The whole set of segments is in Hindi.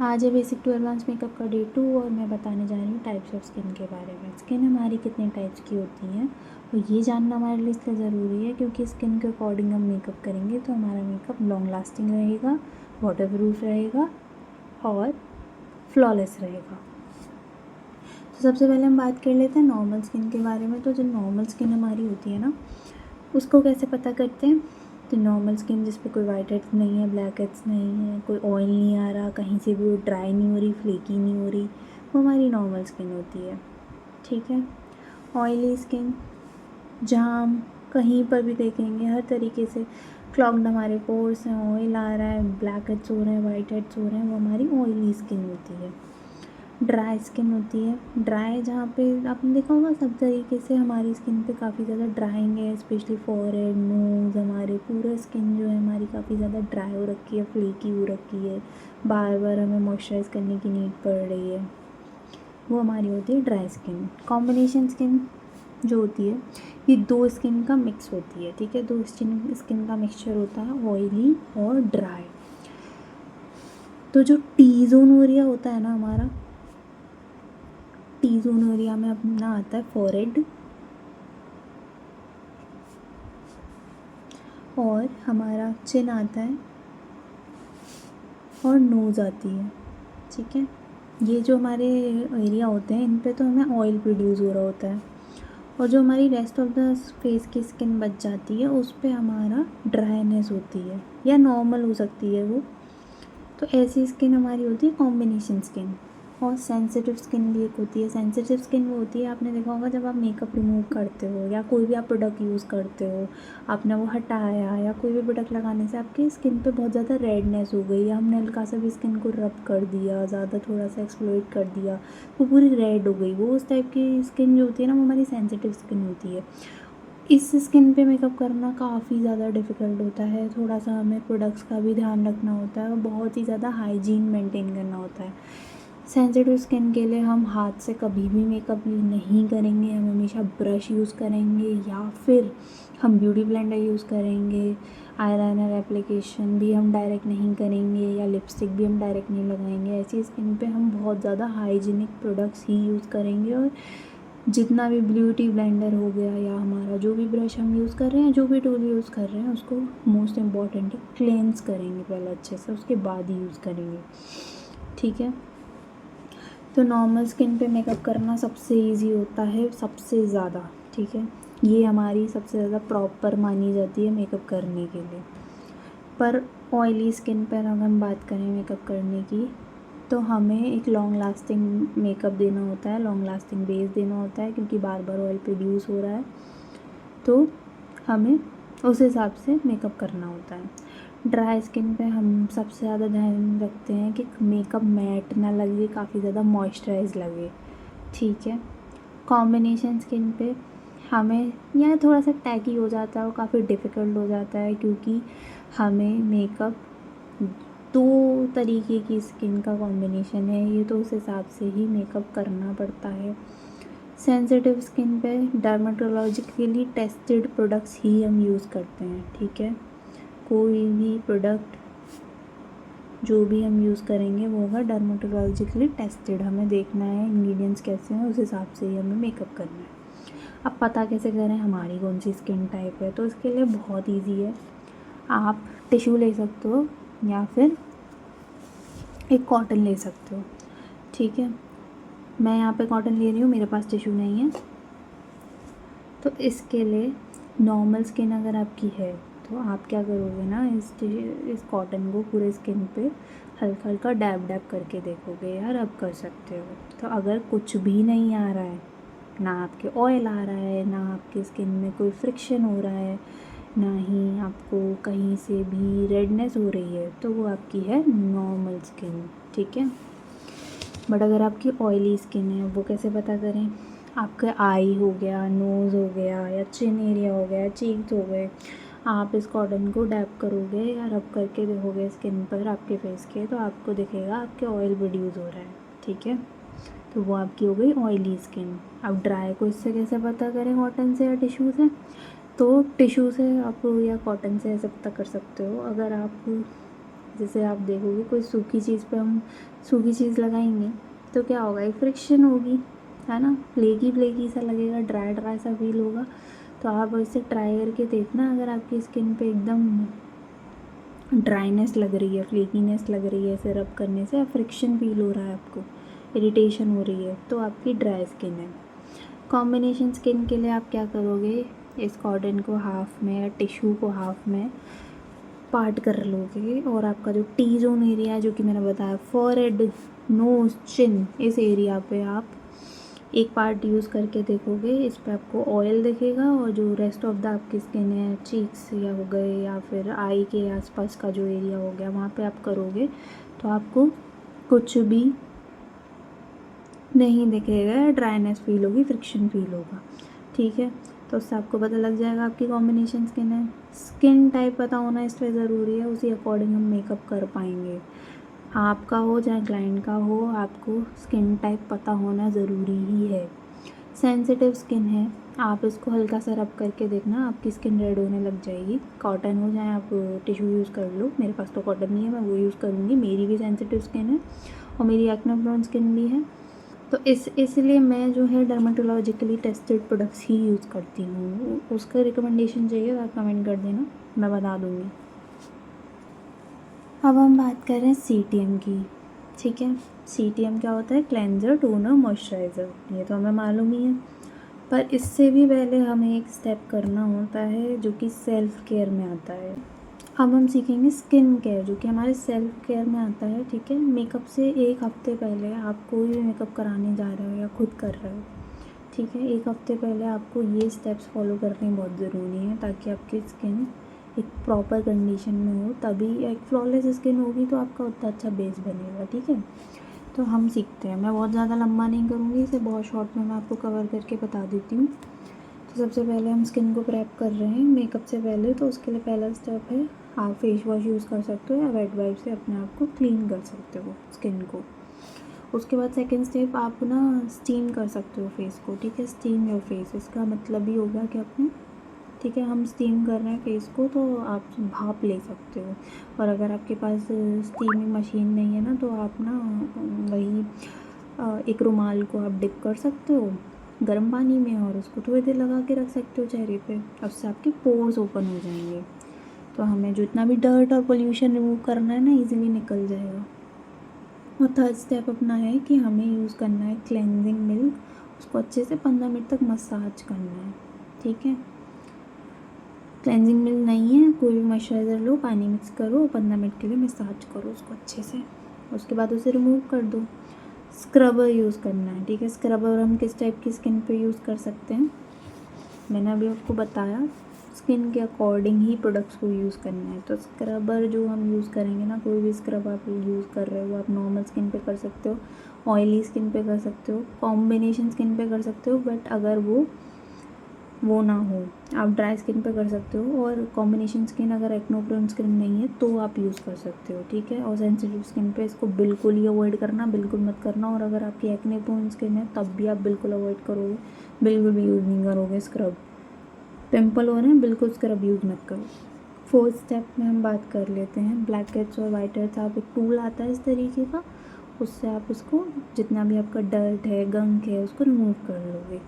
आज है बेसिक टू एडवांस मेकअप का डे 2 और मैं बताने जा रही हूँ टाइप्स ऑफ स्किन के बारे में। स्किन हमारी कितने टाइप्स की होती हैं और ये जानना हमारे लिए इसलिए ज़रूरी है क्योंकि स्किन के अकॉर्डिंग हम मेकअप करेंगे तो हमारा मेकअप लॉन्ग लास्टिंग रहेगा, वाटर प्रूफ रहेगा और फ्लॉलेस रहेगा। तो सबसे पहले हम बात कर लेते हैं नॉर्मल स्किन के बारे में। तो जो नॉर्मल स्किन हमारी होती है ना, उसको कैसे पता करते हैं? तो नॉर्मल स्किन जिस पे कोई वाइट हेड्स नहीं है, ब्लैक हेड्स नहीं है, कोई ऑयल नहीं आ रहा, कहीं से भी वो ड्राई नहीं हो रही, फ्लेकी नहीं हो रही, वो हमारी नॉर्मल स्किन होती है। ठीक है। ऑयली स्किन, जहाँ हम कहीं पर भी देखेंगे हर तरीके से क्लॉग्ड हमारे पोर्स हैं, ऑयल आ रहा है, ब्लैक हेड्स हो रहे हैं, वाइट हेड्स हो रहे हैं, वो हमारी ऑयली स्किन होती है। ड्राई स्किन होती है। ड्राई जहाँ पे आपने देखा होगा सब तरीके से हमारी स्किन पे काफ़ी ज़्यादा ड्राइंग है, स्पेशली फॉरहेड, नोज़, हमारे पूरा स्किन जो है हमारी काफ़ी ज़्यादा ड्राई हो रखी है, फ्लेकी हो रखी है, बार बार हमें मॉइस्चराइज़ करने की नीड पड़ रही है, वो हमारी होती है ड्राई स्किन। कॉम्बिनेशन स्किन जो होती है ये दो स्किन का मिक्स होती है। ठीक है, दो स्किन का मिक्सचर होता है, ऑयली और ड्राई। तो जो टी जोन एरिया होता है ना हमारा, टी जोन एरिया में अपना आता है फॉरहेड और हमारा चिन आता है और नोज़ आती है। ठीक है, ये जो हमारे एरिया होते हैं इन पे तो हमें ऑयल प्रोड्यूस हो रहा होता है और जो हमारी रेस्ट ऑफ द फेस की स्किन बच जाती है उस पे हमारा ड्राइनेस होती है या नॉर्मल हो सकती है वो। तो ऐसी स्किन हमारी होती है कॉम्बिनेशन स्किन। और सेंसिटिव स्किन भी एक होती है। सेंसिटिव स्किन वो होती है, आपने देखा होगा जब आप मेकअप रिमूव करते हो या कोई भी आप प्रोडक्ट यूज़ करते हो, आपने वो हटाया या कोई भी प्रोडक्ट लगाने से आपकी स्किन पे बहुत ज़्यादा रेडनेस हो गई या हमने हल्का सा भी स्किन को रब कर दिया, ज़्यादा थोड़ा सा एक्सप्लोइट कर दिया, वो पूरी रेड हो गई, वो उस टाइप की स्किन जो होती है ना वो हमारी सेंसिटिव स्किन होती है। इस स्किन पे मेकअप करना काफ़ी ज़्यादा डिफ़िकल्ट होता है, थोड़ा सा हमें प्रोडक्ट्स का भी ध्यान रखना होता है और बहुत ही ज़्यादा हाइजीन मेंटेन करना होता है। सेंसिटिव स्किन के लिए हम हाथ से कभी भी मेकअप नहीं करेंगे, हम हमेशा ब्रश यूज़ करेंगे या फिर हम ब्यूटी ब्लेंडर यूज़ करेंगे। आईलाइनर एप्लीकेशन भी हम डायरेक्ट नहीं करेंगे या लिपस्टिक भी हम डायरेक्ट नहीं लगाएंगे। ऐसी स्किन पे हम बहुत ज़्यादा हाइजीनिक प्रोडक्ट्स ही यूज़ करेंगे और जितना भी ब्यूटी ब्लेंडर हो गया या हमारा जो भी ब्रश हम यूज़ कर रहे हैं, जो भी टूल यूज़ कर रहे हैं, उसको मोस्ट इम्पॉर्टेंट है क्लेंस करेंगे पहले अच्छे से, उसके बाद ही यूज़ करेंगे। ठीक है, तो नॉर्मल स्किन पे मेकअप करना सबसे इजी होता है, सबसे ज़्यादा। ठीक है, ये हमारी सबसे ज़्यादा प्रॉपर मानी जाती है मेकअप करने के लिए। पर ऑयली स्किन पर अगर हम बात करें मेकअप करने की, तो हमें एक लॉन्ग लास्टिंग मेकअप देना होता है, लॉन्ग लास्टिंग बेस देना होता है क्योंकि बार बार ऑयल प्रोड्यूस हो रहा है, तो हमें उस हिसाब से मेकअप करना होता है। ड्राई स्किन पे हम सबसे ज़्यादा ध्यान रखते हैं कि मेकअप मैट ना लगे, काफ़ी ज़्यादा मॉइस्चराइज लगे। ठीक है, कॉम्बिनेशन स्किन पे हमें यह थोड़ा सा टैकी हो जाता है और काफ़ी डिफ़िकल्ट हो जाता है क्योंकि हमें मेकअप दो तरीके की स्किन का कॉम्बिनेशन है ये, तो उस हिसाब से ही मेकअप करना पड़ता है। सेंसिटिव स्किन पे डर्माटोलॉजिकली टेस्टेड प्रोडक्ट्स ही हम यूज़ करते हैं। ठीक है, कोई भी प्रोडक्ट जो भी हम यूज़ करेंगे वो होगा डर्माटोलॉजिकली टेस्टेड, हमें देखना है इंग्रेडिएंट्स कैसे हैं, उस हिसाब से ही हमें मेकअप करना है। अब पता कैसे करें हमारी कौन सी स्किन टाइप है? तो इसके लिए बहुत इजी है, आप टिश्यू ले सकते हो या फिर एक कॉटन ले सकते हो। ठीक है, मैं यहाँ पे कॉटन ले रही हूँ, मेरे पास टिश्यू नहीं है। तो इसके लिए नॉर्मल स्किन अगर आपकी है तो आप क्या करोगे ना, इस कॉटन को पूरे स्किन पे हल्का हल्का डैब डैब करके देखोगे, यार अब कर सकते हो। तो अगर कुछ भी नहीं आ रहा है, ना आपके ऑयल आ रहा है, ना आपकी स्किन में कोई फ्रिक्शन हो रहा है, ना ही आपको कहीं से भी रेडनेस हो रही है, तो वो आपकी है नॉर्मल स्किन। ठीक है, बट अगर आपकी ऑयली स्किन है वो कैसे पता करें? आपका आई हो गया, नोज़ हो गया या चिन एरिया हो गया, चीक्स हो गए, आप इस कॉटन को डैप करोगे या रब करके देखोगे स्किन पर आपके फेस के, तो आपको दिखेगा आपके ऑयल प्रोड्यूस हो रहा है। ठीक है, तो वो आपकी हो गई ऑयली स्किन। अब ड्राई को इससे कैसे पता करें, कॉटन से या टिश्यू से? तो टिश्यू से आप या कॉटन से ऐसे पता कर सकते हो, अगर आप जैसे आप देखोगे कोई सूखी चीज़ पे हम सूखी चीज़ लगाएंगे तो क्या होगा, एक फ्रिक्शन होगी, है ना, फ्लेकी फ्लेकी सा लगेगा, ड्राई ड्राई सा फील होगा। तो आप इसे ट्राई करके देखना, अगर आपकी स्किन पे एकदम ड्राइनेस लग रही है, फ्लेकीनेस लग रही है इसे रब करने से, फ्रिक्शन फील हो रहा है आपको, इरिटेशन हो रही है, तो आपकी ड्राई स्किन है। कॉम्बिनेशन स्किन के लिए आप क्या करोगे, इस कॉटन को हाफ में या टिश्यू को हाफ में पार्ट कर लोगे और आपका जो टी जोन एरिया है, जो कि मैंने बताया फॉरहेड, नोज, चिन, इस एरिया पे आप एक पार्ट यूज़ करके देखोगे, इस पे आपको ऑयल दिखेगा और जो रेस्ट ऑफ द आपकी स्किन है, चीक्स या हो गए या फिर आई के आसपास का जो एरिया हो गया, वहाँ पे आप करोगे तो आपको कुछ भी नहीं दिखेगा, ड्राइनेस फील होगी, फ्रिक्शन फील होगा, ठीक है। तो उससे आपको पता लग जाएगा आपकी कॉम्बिनेशन स्किन है। स्किन टाइप पता होना इसलिए ज़रूरी है, उसी अकॉर्डिंग हम मेकअप कर पाएंगे। आपका हो चाहे क्लाइंट का हो, आपको स्किन टाइप पता होना ज़रूरी ही है। सेंसिटिव स्किन है, आप इसको हल्का सा रब करके देखना, आपकी स्किन रेड होने लग जाएगी। कॉटन हो चाहे आप टिश्यू यूज़ कर लो, मेरे पास तो कॉटन नहीं है, मैं वो यूज़ करूँगी, मेरी भी सेंसिटिव स्किन है और मेरी एक्ने प्रोन स्किन भी है। तो इसलिए मैं जो है डर्माटोलॉजिकली टेस्टेड प्रोडक्ट्स ही यूज़ करती हूँ। उसका रिकमेंडेशन चाहिए तो आप कमेंट कर देना, मैं बता दूँगी। अब हम बात कर रहे हैं CTM की, ठीक है। CTM क्या होता है, क्लेंजर, टोनर, मॉइस्चराइज़र, ये तो हमें मालूम ही है। पर इससे भी पहले हमें एक स्टेप करना होता है जो कि सेल्फ़ केयर में आता है। अब हम सीखेंगे स्किन केयर, जो कि हमारे सेल्फ़ केयर में आता है, ठीक है। मेकअप से एक हफ़्ते पहले आप कोई भी मेकअप कराने जा रहे हो या खुद कर रहे हो, ठीक है, एक हफ़्ते पहले आपको ये स्टेप्स फॉलो करने बहुत ज़रूरी हैं ताकि आपकी स्किन एक प्रॉपर कंडीशन में हो, तभी एक फ्लॉलेस स्किन होगी तो आपका उतना अच्छा बेस बनेगा, ठीक है। तो हम सीखते हैं, मैं बहुत ज़्यादा लंबा नहीं करूँगी, इसे बहुत शॉर्ट में मैं आपको कवर करके बता देती हूँ। तो सबसे पहले हम स्किन को प्रेप कर रहे हैं मेकअप से पहले, तो उसके लिए पहला स्टेप है, आप फेस वॉश यूज़ कर सकते हो या वेट वाइप से अपने आप को क्लीन कर सकते हो स्किन को। उसके बाद सेकंड स्टेप, आप ना स्टीम कर सकते हो फेस को, ठीक है। स्टीम योर फेस, इसका मतलब ही होगा कि अपने, ठीक है, हम स्टीम कर रहे हैं फेस को तो आप भाप ले सकते हो। और अगर आपके पास स्टीमिंग मशीन नहीं है ना, तो आप ना वही एक रुमाल को आप डिप कर सकते हो गर्म पानी में और उसको थोड़ी देर लगा के रख सकते हो चेहरे पे, उससे आपके पोर्स ओपन हो जाएंगे। तो हमें जितना भी डर्ट और पोल्यूशन रिमूव करना है ना, इजीली निकल जाएगा। और थर्ड स्टेप अपना है कि हमें यूज़ करना है क्लेंजिंग मिल्क, उसको अच्छे से 15 मिनट तक मसाज करना है, ठीक है। क्लेंजिंग मिल्क नहीं है, कोई भी मॉइस्चराइज़र लो, पानी मिक्स करो, 15 मिनट के लिए मसाज करो उसको अच्छे से, उसके बाद उसे रिमूव कर दो। स्क्रबर यूज़ करना है, ठीक है। स्क्रबर हम किस टाइप की स्किन पे यूज़ कर सकते हैं, मैंने अभी आपको बताया, स्किन के अकॉर्डिंग ही प्रोडक्ट्स को यूज़ करना है। तो स्क्रबर जो हम यूज़ करेंगे ना, कोई भी स्क्रब आप यूज़ कर रहे हो, आप नॉर्मल स्किन पे कर सकते हो, ऑयली स्किन पे कर सकते हो, कॉम्बिनेशन स्किन पे कर सकते हो, बट अगर वो ना हो, आप ड्राई स्किन पे कर सकते हो। और कॉम्बिनेशन स्किन अगर एक्ने प्रोन स्किन नहीं है तो आप यूज़ कर सकते हो, ठीक है। और सेंसिटिव स्किन पे इसको बिल्कुल ही अवॉइड करना, बिल्कुल मत करना। और अगर आपकी एक्ने प्रोन स्किन है तब भी आप बिल्कुल अवॉइड करोगे, बिल्कुल भी यूज़ नहीं करोगे स्क्रब। पिंपल हो रहे हैं, बिल्कुल स्क्रब यूज़ मत करो। फोर्थ स्टेप में हम बात कर लेते हैं ब्लैक हेड्स और वाइट हेड्स। आप एक टूल आता है इस तरीके का, उससे आप उसको जितना भी आपका डर्ट है, गंक है, उसको रिमूव कर लोगे।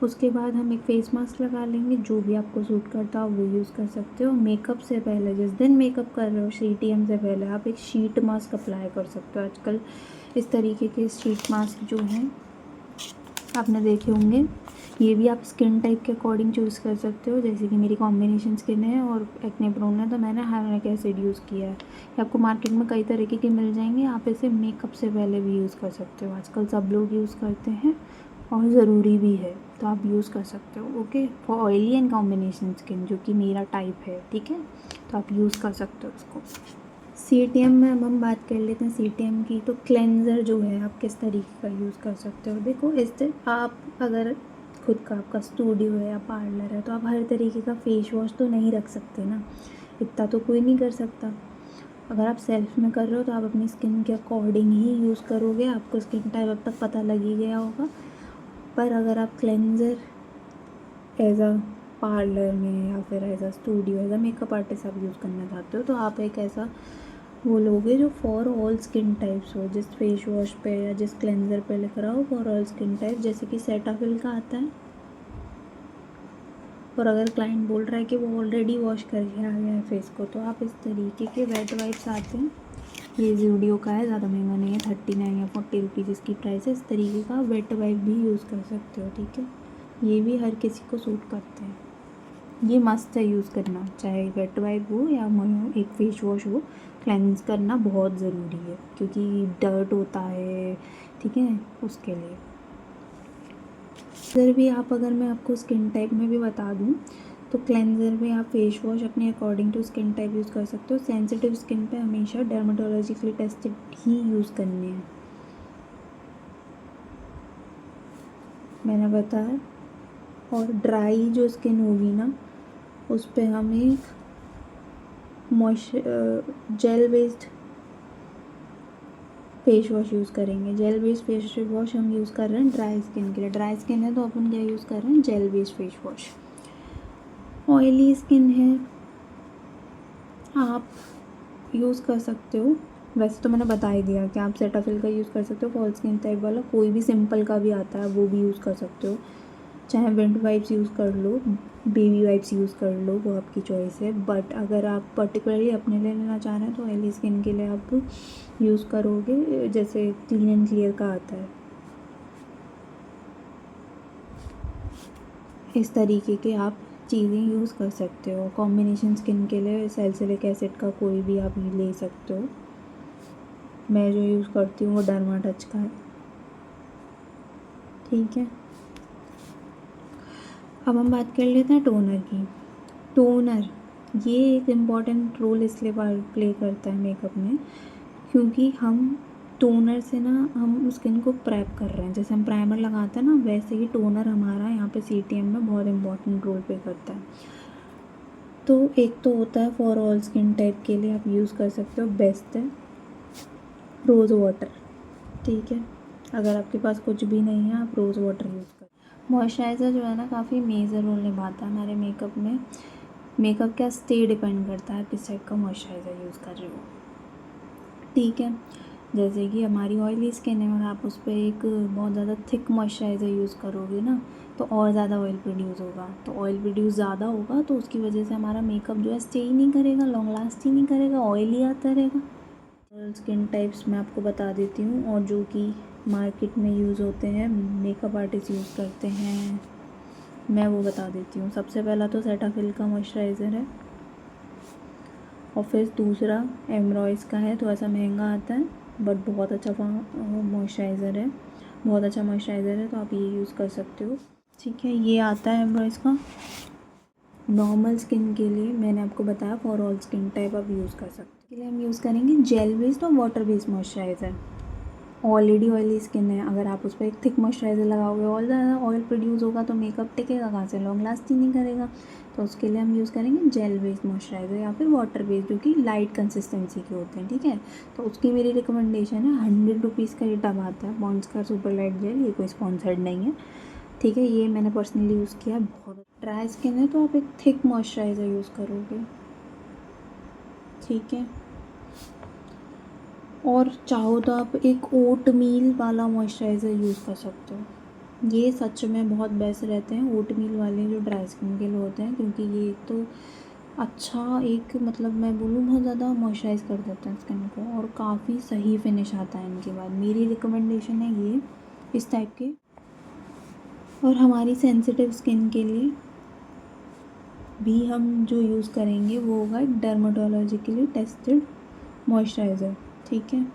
उसके बाद हम एक फ़ेस मास्क लगा लेंगे, जो भी आपको सूट करता हो वो यूज़ कर सकते हो। मेकअप से पहले, जिस दिन मेकअप कर रहे हो, CTM से पहले आप एक शीट मास्क अप्लाई कर सकते हो। आजकल इस तरीके के शीट मास्क जो हैं आपने देखे होंगे, ये भी आप स्किन टाइप के अकॉर्डिंग चूज़ कर सकते हो। जैसे कि मेरी कॉम्बिनेशन स्किन है और एक्ने प्रोन है, तो मैंने हाइलुरोनिक एसिड यूज़ किया है। ये आपको मार्केट में कई तरीके के मिल जाएंगे, आप इसे मेकअप से पहले भी यूज़ कर सकते हो। आजकल सब लोग यूज़ करते हैं और ज़रूरी भी है, तो आप यूज़ कर सकते हो, okay. For oily and combination skin, जो कि मेरा टाइप है, ठीक है, तो आप यूज़ कर सकते हो उसको। CTM में अब हम बात कर लेते हैं CTM की। तो क्लेंज़र जो है आप किस तरीके का यूज़ कर सकते हो, देखो इससे आप अगर खुद का आपका स्टूडियो है या पार्लर है तो आप हर तरीके का फेस वॉश तो नहीं रख सकते ना, इतना तो कोई नहीं कर सकता। अगर आप सेल्फ में कर रहे हो तो आप अपनी स्किन के अकॉर्डिंग ही यूज़ करोगे, आपको स्किन टाइप अब तक पता लग ही गया होगा। पर अगर आप क्लेंज़र एज अ पार्लर में या फिर as a studio, as a makeup artist आप यूज़ करना चाहते हो, तो आप एक ऐसा वो लोगे जो फॉर ऑल स्किन टाइप्स हो, जिस फेस वॉश पे या जिस क्लेंजर पे लिख रहा हो फॉर ऑल स्किन टाइप, जैसे कि सेटाफिल का आता है। और अगर क्लाइंट बोल रहा है कि वो ऑलरेडी वॉश करके आ गया है फेस को, तो आप इस तरीके के वेट वाइप्स आते हैं। ये ज़ूडियो का है, ज़्यादा महंगा नहीं है, 39 या 40 रुपीज़ इसकी प्राइस है। इस तरीके का वेट वाइप भी यूज़ कर सकते हो, ठीक है। ये भी हर किसी को सूट करते हैं। ये मस्त है यूज़ करना, चाहे वेट वाइप हो या एक फेस वॉश हो। क्लेंस करना बहुत ज़रूरी है क्योंकि डर्ट होता है, ठीक है, उसके लिए। क्लेंजर भी आप, अगर मैं आपको स्किन टाइप में भी बता दूं, तो क्लेंजर में आप फेस वॉश अपने according to skin type use कर सकते हो। सेंसिटिव स्किन पे हमेशा डर्माटोलॉजिकली टेस्टेड ही यूज़ करने हैं, मैंने बताया। और ड्राई जो स्किन होगी ना, उस पर हम एक gel based face wash use करेंगे। जेल बेस्ड फेस वॉश हम यूज़ कर रहे हैं ड्राई स्किन के लिए। ड्राई स्किन है तो अपन क्या यूज़ कर रहे हैं, gel based face wash. Oily skin है, आप यूज़ कर सकते हो, वैसे तो मैंने बता ही दिया कि आप सेटाफिल का यूज़ कर सकते हो। फॉल स्किन टाइप वाला कोई भी सिंपल का भी आता है, वो भी यूज़ कर सकते हो। चाहे विंड वाइप्स यूज़ कर लो, बेबी वाइप्स यूज़ कर लो, वो आपकी चॉइस है। बट अगर आप पर्टिकुलरली अपने लिए लेना चाह रहे हैं तो ऑयली स्किन के लिए आप यूज़ करोगे, जैसे क्लीन एंड क्लियर का आता है, इस तरीके के आप चीज़ें यूज़ कर सकते हो। कॉम्बिनेशन स्किन के लिए सैलिसिलिक एसिड का कोई भी आप ले सकते हो। मैं जो यूज़ करती हूँ वो डर्मा टच का है, ठीक है। अब हम बात कर लेते हैं टोनर की। टोनर ये एक इम्पॉर्टेंट रोल इसलिए प्ले करता है मेकअप में, क्योंकि हम टोनर से ना हम स्किन को प्रेप कर रहे हैं। जैसे हम प्राइमर लगाते हैं ना, वैसे ही टोनर हमारा यहाँ पे CTM में बहुत इम्पॉर्टेंट रोल प्ले करता है। तो एक तो होता है फॉर ऑल स्किन टाइप के लिए आप यूज़ कर सकते हो, बेस्ट है रोज़ वाटर, ठीक है। अगर आपके पास कुछ भी नहीं है, आप रोज़ वाटर यूज़ कर। मॉइस्चराइज़र जो है ना काफ़ी मेजर रोल निभाता है हमारे मेकअप में। मेकअप का स्टे डिपेंड करता है किस टाइप का मॉइस्चराइज़र यूज़ कर रहे हो, ठीक है। जैसे कि हमारी ऑयली स्किन है और आप उस पर एक बहुत ज़्यादा थिक मॉइस्चराइज़र यूज़ करोगे ना, तो और ज़्यादा ऑयल प्रोड्यूस होगा। तो ऑयल प्रोड्यूस ज़्यादा होगा तो उसकी वजह से हमारा मेकअप जो है स्टे ही नहीं करेगा, लॉन्ग लास्ट ही नहीं करेगा, ऑयली आता रहेगा। स्किन टाइप्स मैं आपको बता देती हूँ, और जो कि मार्केट में यूज़ होते हैं, मेकअप आर्टिस्ट यूज़ करते हैं, मैं वो बता देती हूँ। सबसे पहला तो सेटाफिल का मॉइस्चराइज़र है, और फिर दूसरा एमरॉयज़ का है, थोड़ा सा महंगा आता है बट बहुत अच्छा मॉइस्चराइज़र है, बहुत अच्छा मॉइस्चराइज़र है, तो आप ये यूज़ कर सकते हो, ठीक है। ये आता है एमरॉयज़ का। नॉर्मल स्किन के लिए मैंने आपको बताया फॉर ऑल स्किन टाइप आप यूज़ कर सकते हो। इसके लिए हम यूज़ करेंगे जेल बेस्ड और water based moisturiser. Already oily skin है, अगर आप उस पर एक थिक मॉइस्चराइज़र लगाओगे और ज़्यादा ऑयल प्रोड्यूस होगा तो मेकअप टिकेगा कहाँ से, लॉन्ग लास्ट ही नहीं करेगा। तो उसके लिए हम यूज़ करेंगे जेल बेस्ड मॉइस्चराइज़र या फिर वाटर बेस्ड, जो कि लाइट कंसिस्टेंसी के होते हैं, ठीक है। तो उसकी मेरी रिकमेंडेशन है, 100 रुपीज़ का ये टब आता है पॉन्ड्स का सुपर लाइट जेल। ये कोई स्पॉन्सर्ड नहीं है, ठीक है। ये मैंने पर्सनली यूज़ किया, बहुत ड्राई स्किन है तो आप एक थिक मॉइस्चराइज़र यूज़ करोगे, ठीक है। और चाहो तो आप एक ओट मील वाला मॉइस्चराइज़र यूज़ कर सकते हो। ये सच में बहुत बेस्ट रहते हैं ओट मील वाले, जो ड्राई स्किन के लिए होते हैं, क्योंकि ये तो अच्छा एक, मतलब मैं बोलूँ बहुत ज़्यादा मॉइस्चराइज़ कर देते हैं स्किन को, और काफ़ी सही फिनिश आता है इनके बाद। मेरी रिकमेंडेशन है ये इस टाइप के। और हमारी सेंसिटिव स्किन के लिए भी हम जो यूज़ करेंगे वो होगा डर्माटोलॉजिकली टेस्टेड मॉइस्चराइज़र, ठीक है।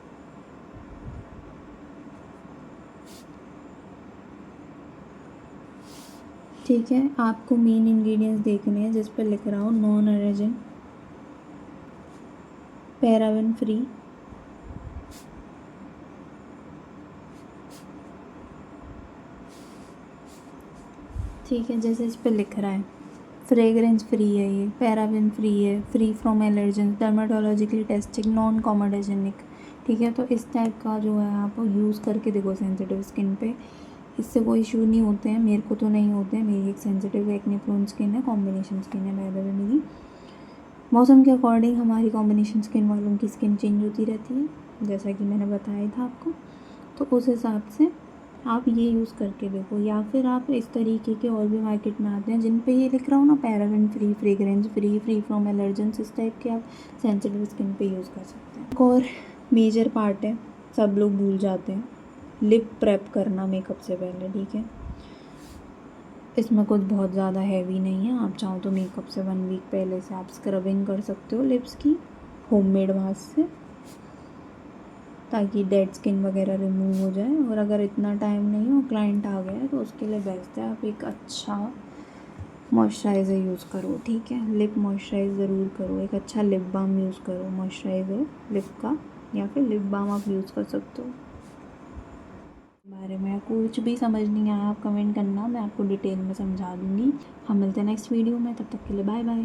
ठीक है, आपको मेन इंग्रेडिएंट्स देखने हैं जिस पर लिख रहा हूँ नॉन एलर्जेन, पैराबेन फ्री, ठीक है। जैसे इस पर लिख रहा है फ्रेगरेंस फ्री है, ये पैराबेन फ्री है, free from allergens, dermatologically tested, non comedogenic, ठीक है। तो इस टाइप का जो है आप यूज़ करके देखो सेंसिटिव स्किन पे, इससे कोई इशू नहीं होते हैं। मेरे को तो नहीं होते हैं, मेरी एक सेंसिटिव एक्ने प्रोन स्किन है, कॉम्बिनेशन स्किन है बाय द वे मेरी। मौसम के अकॉर्डिंग हमारी कॉम्बिनेशन स्किन वालों की स्किन चेंज होती रहती है, जैसा कि मैंने बताया था आपको। तो उस हिसाब से आप ये यूज़ करके देखो, या फिर आप इस तरीके के और भी मार्केट में आते हैं जिन पे ये लिख रहा हो ना, paraben free, fragrance free, free from allergens, इस टाइप के आप सेंसिटिव स्किन पे यूज़ कर सकते हैं। एक और मेजर पार्ट है, सब लोग भूल जाते हैं, लिप प्रेप करना मेकअप से पहले, ठीक है। इसमें कुछ बहुत ज़्यादा हैवी नहीं है, आप चाहो तो मेकअप से 1 वीक पहले से आप स्क्रबिंग कर सकते हो लिप्स की होममेड मास्क से, ताकि डेड स्किन वगैरह रिमूव हो जाए। और अगर इतना टाइम नहीं हो, क्लाइंट आ गया है, तो उसके लिए बेस्ट है आप एक अच्छा मॉइस्चराइज़र यूज़ करो, ठीक है। लिप मॉइस्चराइज ज़रूर करो, एक अच्छा लिप बाम यूज़ करो मॉइस्चराइज़र लिप का, या फिर लिप बाम आप यूज़ कर सकते हो। बारे में कुछ भी समझ नहीं आया आप कमेंट करना, मैं आपको डिटेल में समझा दूँगी। हम मिलते हैं नेक्स्ट वीडियो में, तब तक के लिए बाय बाय।